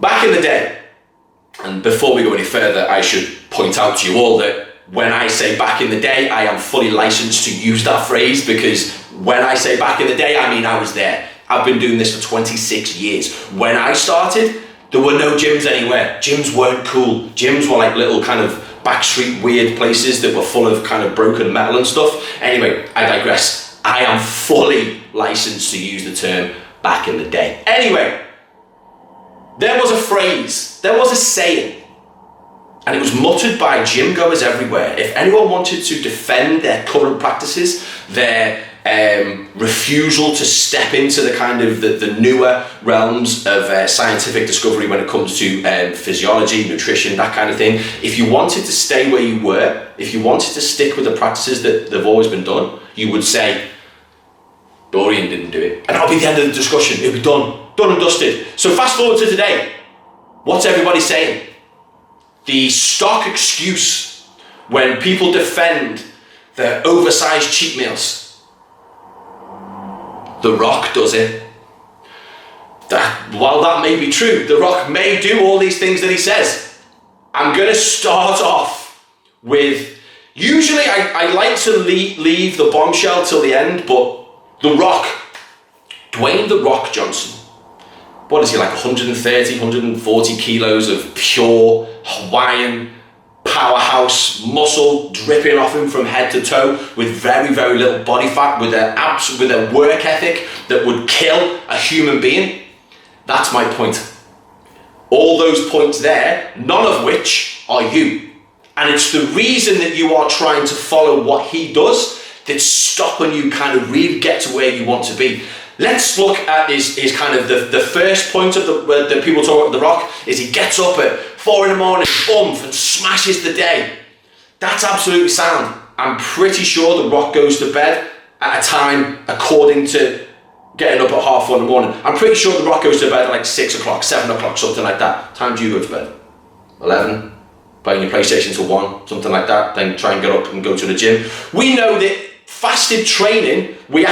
Back in the day, and before we go any further, I should point out to you all that when I say back in the day, I am fully licensed to use that phrase, because when I say back in the day, I mean I was there. I've been doing this for 26 years. When I started, there were no gyms anywhere. Gyms weren't cool. Gyms were like little kind of backstreet weird places that were full of kind of broken metal and stuff. Anyway, I digress. I am fully licensed to use the term back in the day. Anyway, there was a phrase, there was a saying, and it was muttered by gym goers everywhere. If anyone wanted to defend their current practices, their refusal to step into the kind of the newer realms of scientific discovery when it comes to physiology, nutrition, that kind of thing, if you wanted to stay where you were, if you wanted to stick with the practices that they've always been done, you would say, Dorian didn't do it. And that'll be the end of the discussion. It'll be done and dusted. So fast forward to today. What's everybody saying? The stock excuse when people defend their oversized cheat meals. The Rock does it. While that may be true, The Rock may do all these things that he says. I'm going to start off with, usually I like to leave the bombshell till the end, but The Rock, Dwayne The Rock Johnson, what is he, like 130, 140 kilos of pure Hawaiian powerhouse muscle dripping off him from head to toe, with very, very little body fat, with a work ethic that would kill a human being. That's my point. All those points there, none of which are you. And it's the reason that you are trying to follow what he does that's stopping you kind of really get to where you want to be. Let's look at his kind of the first point of the people talk about The Rock is he gets up at 4 a.m, and smashes the day. That's absolutely sound. I'm pretty sure The Rock goes to bed at a time according to getting up at 1:30 in the morning. I'm pretty sure The Rock goes to bed at like 6 o'clock, 7 o'clock, something like that. Time do you go to bed? 11? Playing your PlayStation till 1, something like that. Then try and get up and go to the gym. We know that fasted training, we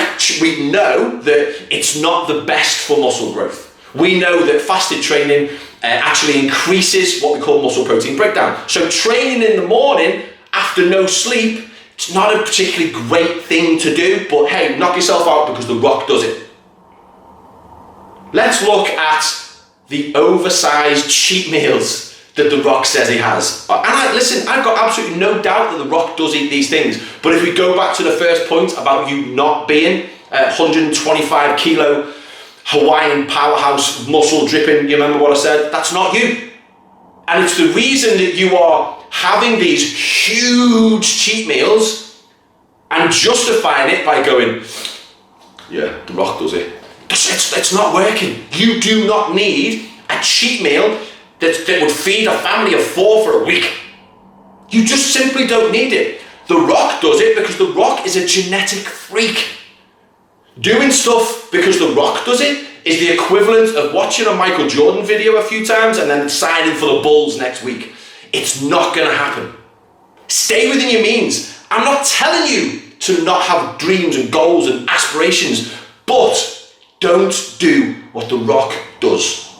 know that it's not the best for muscle growth. We know that fasted training actually increases what we call muscle protein breakdown. So training in the morning after no sleep, it's not a particularly great thing to do, but hey, knock yourself out because The Rock does it. Let's look at the oversized cheat meals that The Rock says he has. And listen, I've got absolutely no doubt that The Rock does eat these things. But if we go back to the first point about you not being 125 kilo Hawaiian powerhouse muscle dripping, you remember what I said? That's not you. And it's the reason that you are having these huge cheat meals and justifying it by going, yeah, The Rock does it. It's not working. You do not need a cheat meal that would feed a family of 4 for a week. You just simply don't need it. The Rock does it because The Rock is a genetic freak. Doing stuff because The Rock does it is the equivalent of watching a Michael Jordan video a few times and then signing for the Bulls next week. It's not going to happen. Stay within your means. I'm not telling you to not have dreams and goals and aspirations, but don't do what The Rock does.